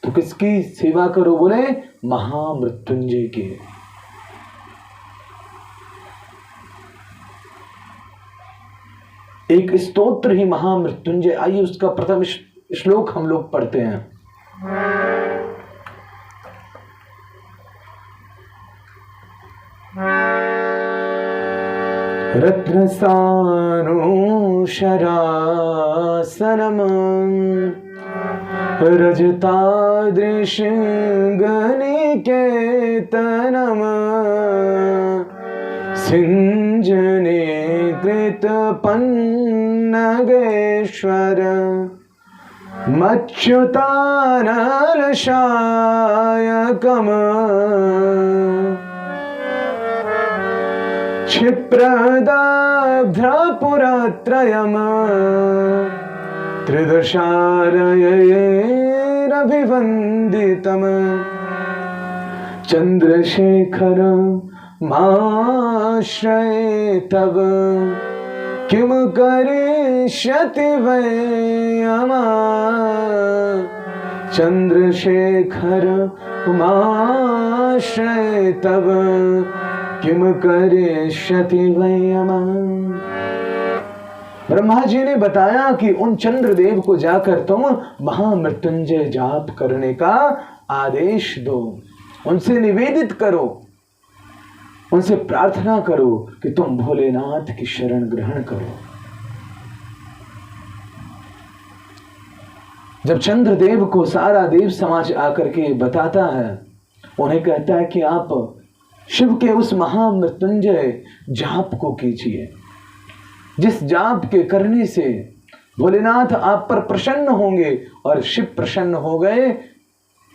तो किसकी सेवा करो? बोले महामृत्युंजय की। एक स्तोत्र ही महामृत्युंजय, आइए उसका प्रथम श्लोक हम लोग पढ़ते हैं। रत्नसानु शरासनम रजतादृशगनिकेतनम सिंजने कृतपन्नगेश्वर मच्युतानलशायकम क्षिप्रदाभ्रपुरत्रयम् त्रिदशारयैरभिवन्दितम् चन्द्रशेखर माश्रये तव किम करिष्यति वै यमा चन्द्रशेखर माश्रये तव किम करिष्यति वै यमा। ब्रह्मा जी ने बताया कि उन चंद्रदेव को जाकर तुम महामृत्युंजय जाप करने का आदेश दो, उनसे निवेदित करो, उनसे प्रार्थना करो कि तुम भोलेनाथ की शरण ग्रहण करो। जब चंद्रदेव को सारा देव समाज आकर के बताता है, उन्हें कहता है कि आप शिव के उस महामृत्युंजय जाप को कीजिए, जिस जाप के करने से भोलेनाथ आप पर प्रसन्न होंगे, और शिव प्रसन्न हो गए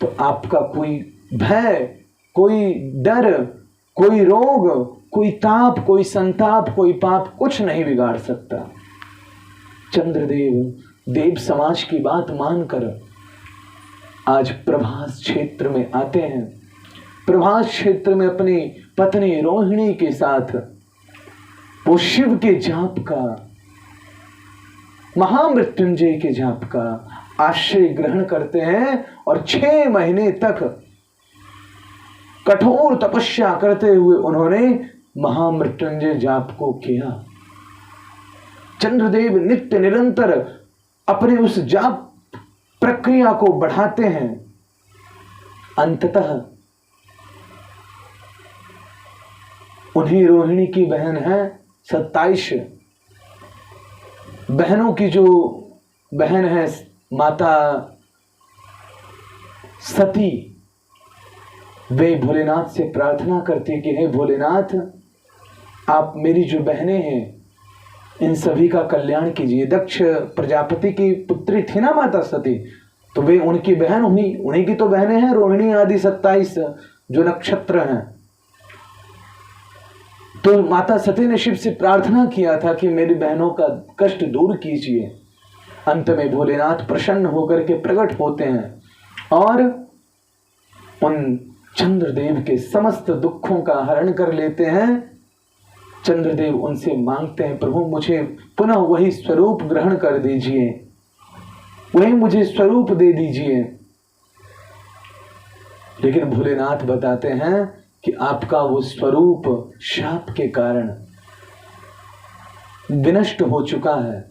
तो आपका कोई भय, कोई डर, कोई रोग, कोई ताप, कोई संताप, कोई पाप कुछ नहीं बिगाड़ सकता। चंद्रदेव देव समाज की बात मानकर आज प्रभास क्षेत्र में आते हैं। प्रभास क्षेत्र में अपनी पत्नी रोहिणी के साथ वो शिव के जाप का, महामृत्युंजय के जाप का आश्रय ग्रहण करते हैं और 6 महीने तक कठोर तपस्या करते हुए उन्होंने महामृत्युंजय जाप को किया। चंद्रदेव नित्य निरंतर अपने उस जाप प्रक्रिया को बढ़ाते हैं। अंततः उन्हीं रोहिणी की बहन है 27 बहनों की जो बहन है माता सती, वे भोलेनाथ से प्रार्थना करती कि हे भोलेनाथ, आप मेरी जो बहनें हैं इन सभी का कल्याण कीजिए। दक्ष प्रजापति की पुत्री थी ना माता सती, तो वे उनकी बहन हुई, उन्हीं की तो बहनें हैं रोहिणी आदि 27 जो नक्षत्र हैं। तो माता सती ने शिव से प्रार्थना किया था कि मेरी बहनों का कष्ट दूर कीजिए। अंत में भोलेनाथ प्रसन्न होकर के प्रकट होते हैं और उन चंद्रदेव के समस्त दुखों का हरण कर लेते हैं। चंद्रदेव उनसे मांगते हैं, प्रभु मुझे पुनः वही स्वरूप ग्रहण कर दीजिए, वही मुझे स्वरूप दे दीजिए। लेकिन भोलेनाथ बताते हैं कि आपका वो स्वरूप शाप के कारण विनष्ट हो चुका है।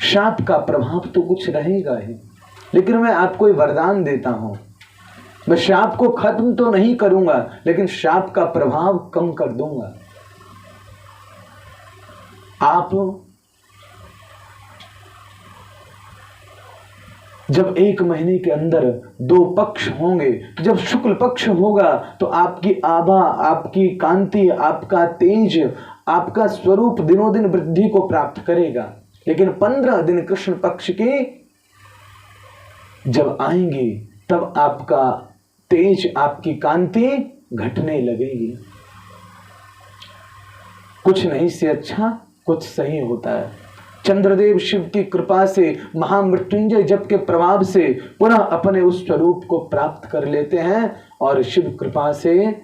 शाप का प्रभाव तो कुछ रहेगा ही, लेकिन मैं आपको एक वरदान देता हूं। मैं शाप को खत्म तो नहीं करूंगा, लेकिन शाप का प्रभाव कम कर दूंगा। आप जब 1 महीने के अंदर 2 पक्ष होंगे, तो जब शुक्ल पक्ष होगा तो आपकी आभा, आपकी कांति, आपका तेज, आपका स्वरूप दिनों दिन वृद्धि को प्राप्त करेगा। लेकिन 15 दिन कृष्ण पक्ष के जब आएंगे तब आपका तेज, आपकी कांति घटने लगेगी। कुछ नहीं से अच्छा कुछ सही होता है। चंद्रदेव शिव की कृपा से महामृत्युंजय जप के प्रभाव से पुनः अपने उस स्वरूप को प्राप्त कर लेते हैं और शिव कृपा से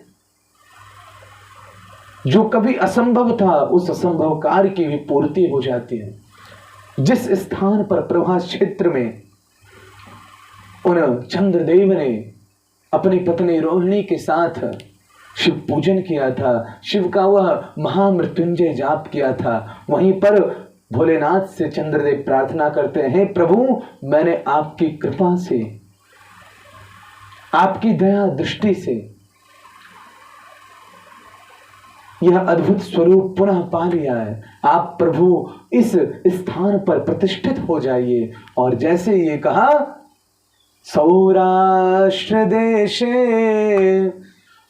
जो कभी असंभव था उस असंभव कार्य की भी पूर्ति हो जाती है। जिस स्थान पर प्रभास क्षेत्र में उन चंद्रदेव ने अपनी पत्नी रोहिणी के साथ शिव पूजन किया था, शिव का वह महामृत्युंजय जाप किया था, वहीं पर भोलेनाथ से चंद्रदेव प्रार्थना करते हैं, प्रभु मैंने आपकी कृपा से, आपकी दया दृष्टि से यह अद्भुत स्वरूप पुनः पा लिया है। आप प्रभु इस स्थान पर प्रतिष्ठित हो जाइए। और जैसे ये कहा, सौराष्ट्र देशे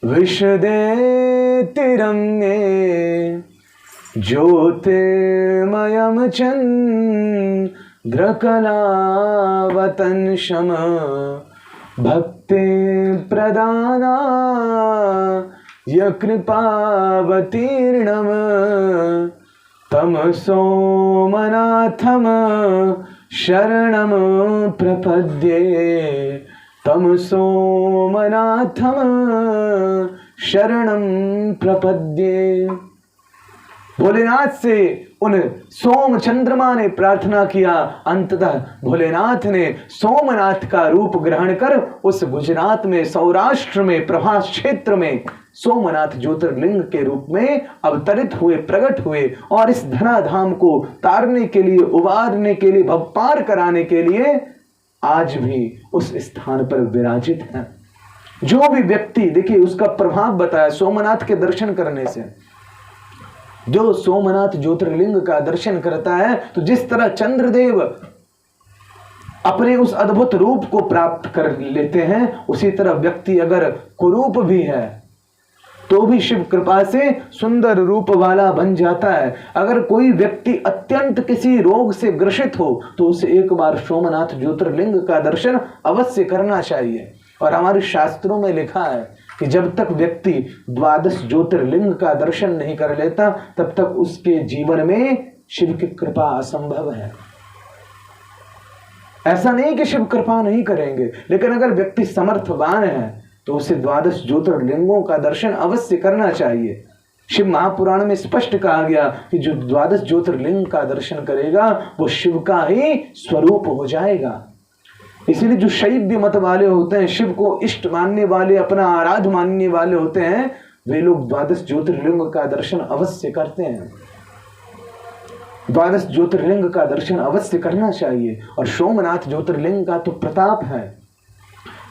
विशदे तिरंगे ज्योतिर्मयम् चन्द्रकलावतंशम् भक्ति प्रदाना यकृपावतीर्णम् तम सोमनाथम् शरणं प्रपद्ये तम सोमनाथम् शरणं प्रपद्ये। भोलेनाथ से उन सोम चंद्रमा ने प्रार्थना किया। अंततः भोलेनाथ ने सोमनाथ का रूप ग्रहण कर उस गुजरात में, सौराष्ट्र में, प्रभास क्षेत्र में सोमनाथ ज्योतिर्लिंग के रूप में अवतरित हुए, प्रकट हुए और इस धराधाम को तारने के लिए, उबारने के लिए, भवपार कराने के लिए आज भी उस स्थान पर विराजित है। जो भी व्यक्ति, देखिए उसका प्रभाव बताया सोमनाथ के दर्शन करने से। जो सोमनाथ ज्योतिर्लिंग का दर्शन करता है तो जिस तरह चंद्रदेव अपने उस अद्भुत रूप को प्राप्त कर लेते हैं, उसी तरह व्यक्ति अगर कुरूप भी है तो भी शिव कृपा से सुंदर रूप वाला बन जाता है। अगर कोई व्यक्ति अत्यंत किसी रोग से ग्रसित हो तो उसे एक बार सोमनाथ ज्योतिर्लिंग का दर्शन अवश्य करना चाहिए। और हमारे शास्त्रों में लिखा है कि जब तक व्यक्ति 12 ज्योतिर्लिंग का दर्शन नहीं कर लेता तब तक उसके जीवन में शिव की कृपा असंभव है। ऐसा नहीं कि शिव कृपा नहीं करेंगे, लेकिन अगर व्यक्ति समर्थवान है तो उसे 12 ज्योतिर्लिंगों का दर्शन अवश्य करना चाहिए। शिव महापुराण में स्पष्ट कहा गया कि जो 12 ज्योतिर्लिंग का दर्शन करेगा वो शिव का ही स्वरूप हो जाएगा। इसीलिए जो शैव मत वाले होते हैं, शिव को इष्ट मानने वाले, अपना आराध्य मानने वाले होते हैं, वे लोग 12 ज्योतिर्लिंग का दर्शन अवश्य करते हैं। 12 ज्योतिर्लिंग का दर्शन अवश्य करना चाहिए। और सोमनाथ ज्योतिर्लिंग का तो प्रताप है।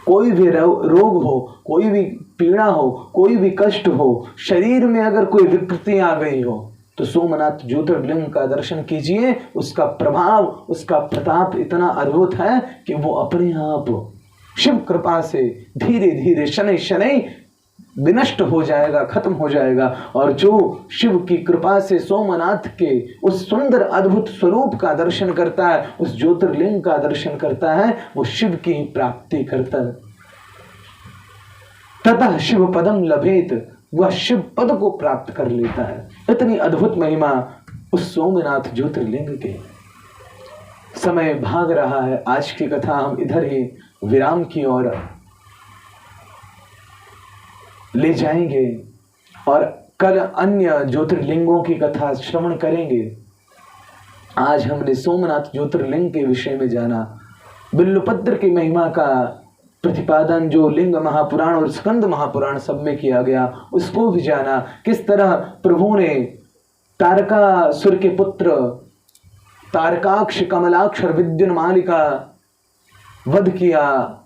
कोई भी रोग हो, कोई भी पीड़ा हो, कोई भी कष्ट हो, शरीर में अगर कोई विकृति आ गई हो तो सोमनाथ ज्योतिर्लिंग का दर्शन कीजिए। उसका प्रभाव, उसका प्रताप इतना अद्भुत है कि वो अपने आप शिव कृपा से धीरे धीरे शनै शनै विनष्ट हो जाएगा, खत्म हो जाएगा। और जो शिव की कृपा से सोमनाथ के उस सुंदर अद्भुत स्वरूप का दर्शन करता है, उस ज्योतिर्लिंग का दर्शन करता है, वो शिव की प्राप्ति करता है। ततः शिव पदम लभेत, वह शिव पद को प्राप्त कर लेता है। इतनी अद्भुत महिमा उस सोमनाथ ज्योतिर्लिंग के। समय भाग रहा है, आज की कथा हम इधर ही विराम की ओर ले जाएंगे और कल अन्य ज्योतिर्लिंगों की कथा श्रवण करेंगे। आज हमने सोमनाथ ज्योतिर्लिंग के विषय में जाना, बिल्वपत्र की महिमा का प्रतिपादन जो लिंग महापुराण और स्कंद महापुराण सब में किया गया उसको भी जाना। किस तरह प्रभु ने तारकासुर के पुत्र तारकाक्ष, कमलाक्ष और विद्युन्माली का वध किया,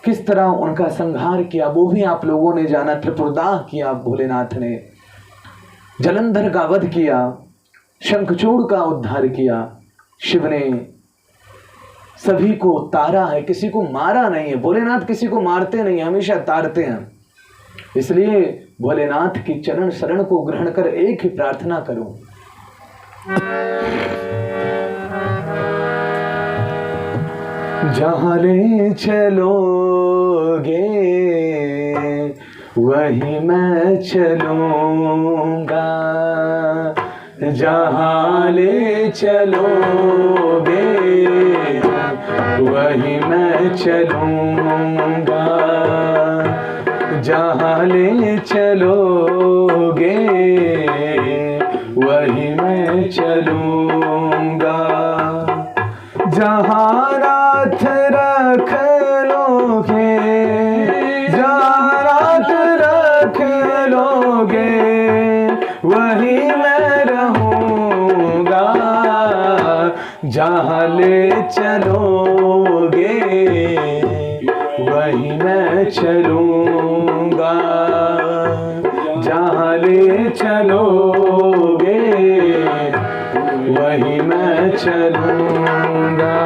किस तरह उनका संहार किया वो भी आप लोगों ने जाना। त्रिपुरदाह किया भोलेनाथ ने, जलंधर का वध किया, शंखचूड़ का उद्धार किया। शिव ने सभी को तारा है, किसी को मारा नहीं है। भोलेनाथ किसी को मारते नहीं, हमेशा तारते हैं। इसलिए भोलेनाथ की चरण शरण को ग्रहण कर एक ही प्रार्थना करो, जहां ले चलोगे वहीं मैं चलूंगा, जहां ले चलोगे वहीं मैं चलूंगा, जहां ले चलोगे वहीं मैं चलूंगा, जहां रात रख लोगे, जहां रात रख लोगे वहीं मैं रहूंगा, जहां ले चलोगे वहीं मैं चलूंगा, जहां ले चलोगे वहीं मैं चलूंगा।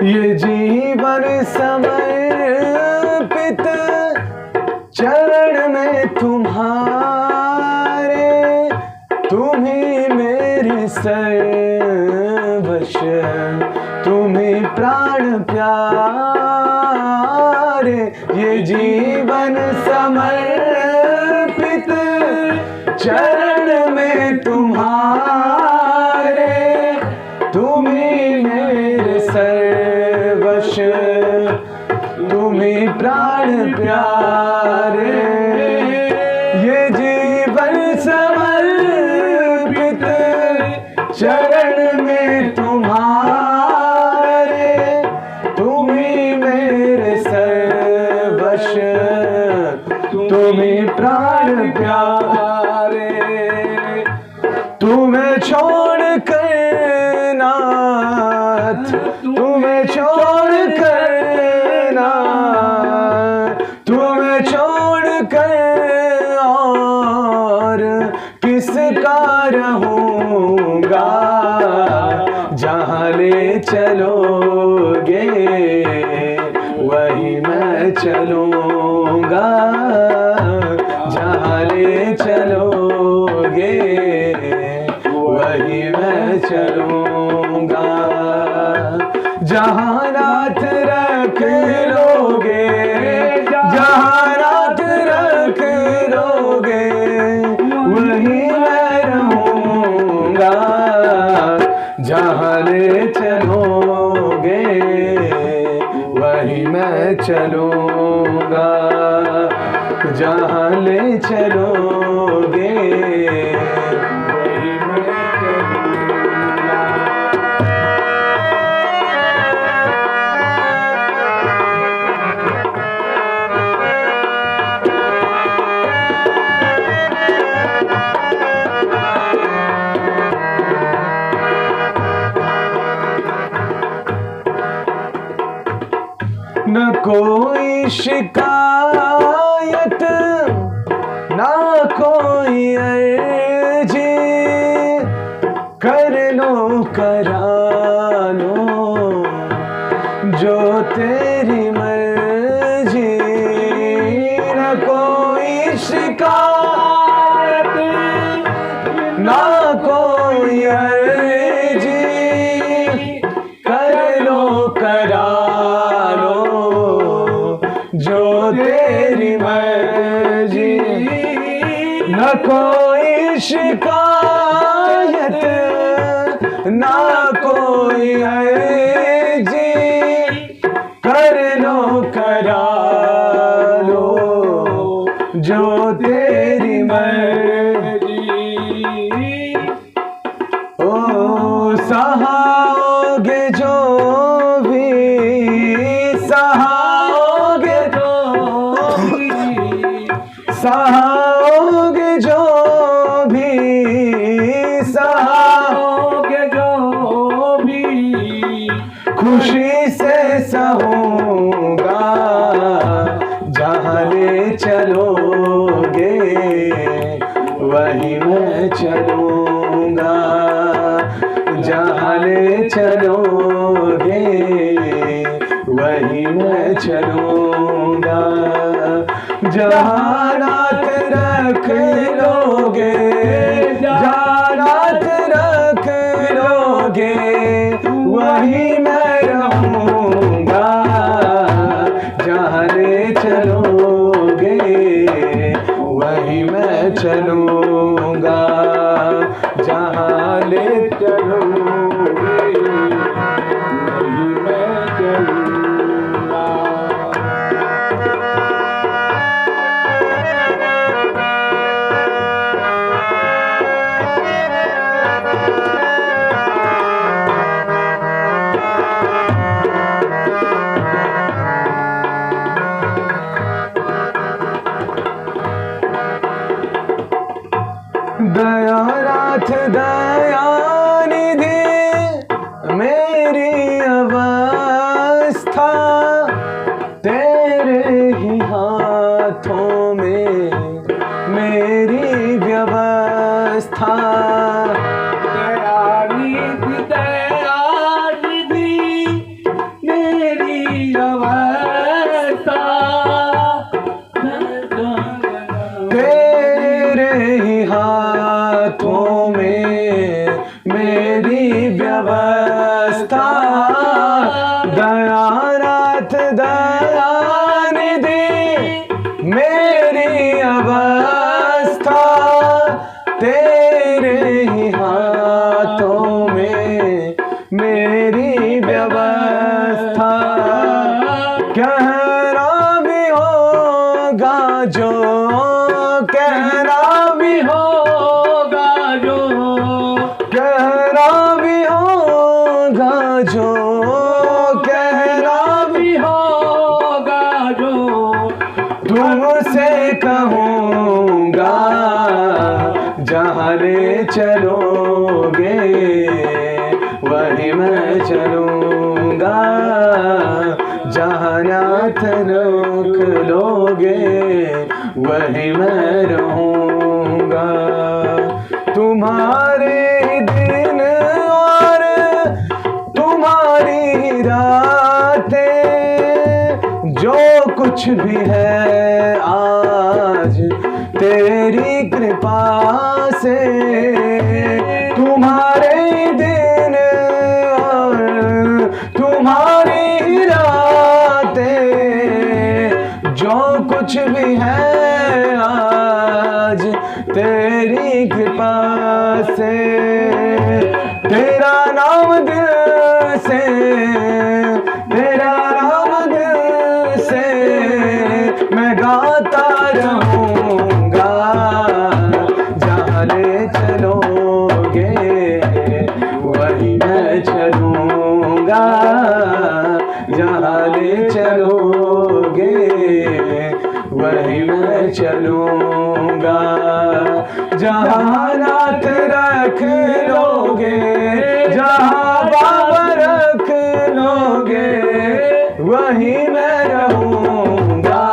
ये जीवन समर्पित चरण में तुम्हारे, तुम्ही मेरे सर्वस्व, तुम्ही प्राण प्यारे। ये जीवन समर्पित चरण में तुम्हारे, तुम्ही मेरे सर्वश, तुम्ही प्राण प्यारे। ये जीवन समर्पित चरण में तुम्हारे, तुम्ही मेरे सर्वश, तुम्ही प्राण प्यारे। तुम्हें छोड़ कर नाथ, तुम्हें छोड़ कर नाथ, तुम्हें छोड़ कर और किसका रहूंगा। जहाँ ले चलोगे वही मैं चलूंगा, जहाँ ले चलोगे वही मैं चलूंगा। जहाँ नाथ रख लोगे, जहाँ नाथ रख लोगे वही मैं रहूंगा। जहाँ ले चलोगे वही मैं चलूंगा, जहाँ ले चलोगे वही मैं चलूंगा। न कोई शिकायत, ना कोई अर्जी, कर लो करा लो जो तेरी मर्जी। न कोई शिकायत, ना कोई अर्जी, कर लो करा जो तेरी मर्जी। न कोई शिकायत, ना कोई अर्जी, कर लो करा लो जो तेरी मर्जी। ओ सहाओगे जो भी, सहाओगे सहाओगे जो भी, सहाओगे जो भी, खुशी से सहूंगा। जहाँ ले चलोगे वही मैं चलूंगा, जहाँ ले चलोगे वही मैं चलूंगा। जहाँ नाथ रख लोगे, जहाँ नाथ रख लोगे वही मैं रहूंगा। जहाँ ले चलोगे वही मैं चलूंगा, जहाँ ले चलोगे वही मैं चलूंगा। दयानाथ दयानिधि मेरी अवस्था तेरे ही हाथों में मेरी व्यवस्था। दयानिधि दयानिधि मेरी अवस्था तेरे ही हाथों में मेरी व्यवस्था। दयानाथ दयानिधि मेरी अवस्था कहना भी होगा जो, कहना भी होगा जो, कहना भी होगा जो, कहना भी होगा जो, तुमसे कहूँगा जहाँ ले चलोगे वही मैं चलूँगा, जहाँ नाथ रोक लोगे वही मैं रहूँगा। तुम्हारे दिन और तुम्हारी रातें, जो कुछ भी है आज तेरी कृपा से। तुम्हारे दिन और तुम्हारी रातें, जो कुछ भी है आज तेरी कृपा से। तेरा नाम दिल से, तेरा नाम दिल से मैं गाता रहूँगा, जहाँ ले चलोगे वही मैं चलूँगा, जहाँ ले चलोगे वही मैं चलूँगा। जहाँ नाथ रख लोगे, जहाँ बाबा रख लोगे वही मैं रहूँगा,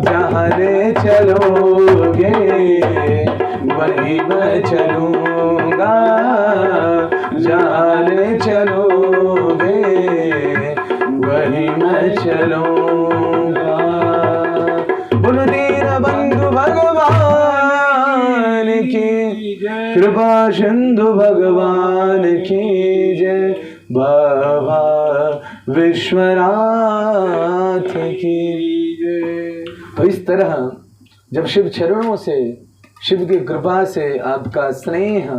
जहाँ ले चलोगे वही मैं चलूँगा, जहाँ ले चलोगे वही मैं चलूँगा। बोलो दीनबंधु भगवान की, कृपा सिंधु भगवान की जय, बाबा विश्वनाथ की जय। तो इस तरह जब शिव चरणों से, शिव की कृपा से आपका स्नेह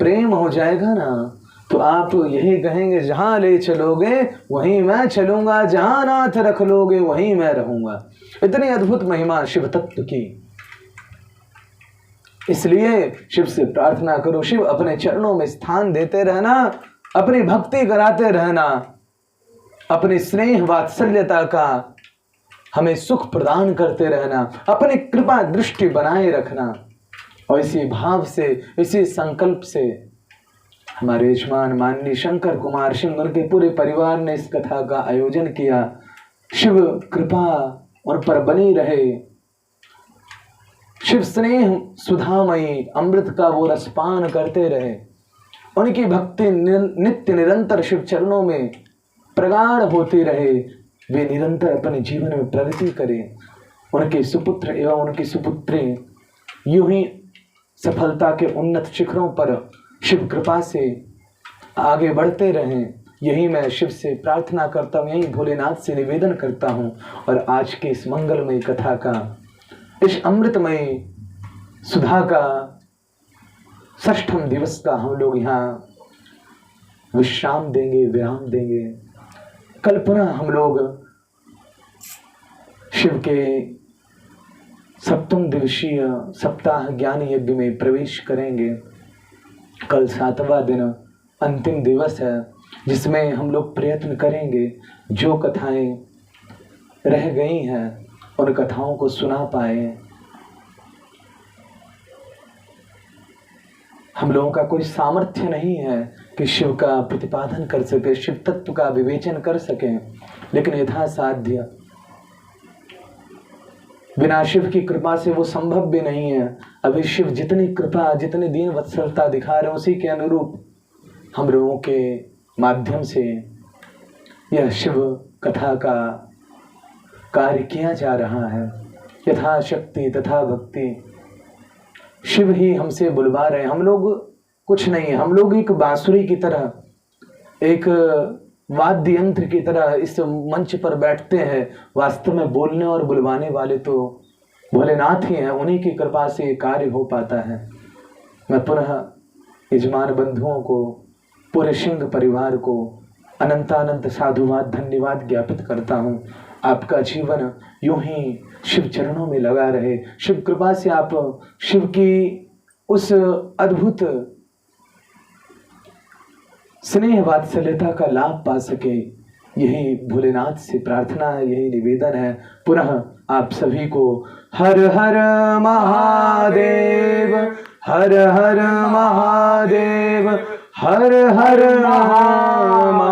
प्रेम हो जाएगा ना, तो आप यही कहेंगे जहाँ ले चलोगे वहीं मैं चलूँगा, जहाँ नाथ रख लोगे वहीं मैं रहूँगा। इतनी अद्भुत महिमा शिव तत्व की। इसलिए शिव से प्रार्थना करो, शिव अपने चरणों में स्थान देते रहना, अपनी भक्ति कराते रहना, अपनी स्नेह वात्सल्यता का हमें सुख प्रदान करते रहना, अपनी कृपा दृष्टि बनाए रखना। और इसी भाव से, इसी संकल्प से हमारे यजमान माननीय शंकर कुमार सिंह, उनके पूरे परिवार ने इस कथा का आयोजन किया। शिव कृपा उन पर बनी रहे, शिव स्नेह सुधामयी अमृत का वो रसपान करते रहे, उनकी भक्ति नित्य निरंतर शिव चरणों में प्रगाढ़ होती रहे, वे निरंतर अपने जीवन में प्रगति करें, उनके सुपुत्र एवं उनकी सुपुत्रें यूं ही सफलता के उन्नत शिखरों पर शिव कृपा से आगे बढ़ते रहें। यही मैं शिव से प्रार्थना करता हूँ, यही भोलेनाथ से निवेदन करता हूँ। और आज के इस मंगलमय कथा का, इस अमृतमय सुधा का 6ठम दिवस का हम लोग यहाँ विश्राम देंगे, विराम देंगे। कल पुनः हम लोग शिव के 7वें दिवसीय सप्ताह ज्ञान यज्ञ में प्रवेश करेंगे। कल 7वां दिन अंतिम दिवस है, जिसमें हम लोग प्रयत्न करेंगे जो कथाएं रह गई हैं उन कथाओं को सुना पाए। हम लोगों का कोई सामर्थ्य नहीं है कि शिव का प्रतिपादन कर सके, शिव तत्व का विवेचन कर सके, लेकिन यथासाध्य बिना शिव की कृपा से वो संभव भी नहीं है। अभी शिव जितनी कृपा, जितनी दीन वत्सलता दिखा रहे हैं, उसी के अनुरूप हम लोगों के माध्यम से यह शिव कथा का कार्य किया जा रहा है। यथाशक्ति तथा भक्ति शिव ही हमसे बुलवा रहे हैं। हम लोग कुछ नहीं है, हम लोग एक बांसुरी की तरह, एक वाद्य यंत्र की तरह इस मंच पर बैठते हैं। वास्तव में बोलने और बुलवाने वाले तो भोलेनाथ ही हैं, उन्हीं की कृपा से ये कार्य हो पाता है। मैं पुनः यजमान बंधुओं को, पूरे सिंह परिवार को अनंतानंत साधुवाद धन्यवाद ज्ञापित करता हूँ। आपका जीवन यूं ही शिव चरणों में लगा रहे, शिव कृपा से आप शिव की उस अद्भुत स्नेह वात्सल्यता का लाभ पा सके, यही भोलेनाथ से प्रार्थना है, यही निवेदन है। पुनः आप सभी को हर हर महादेव, हर हर महादेव, हर हर महादेव।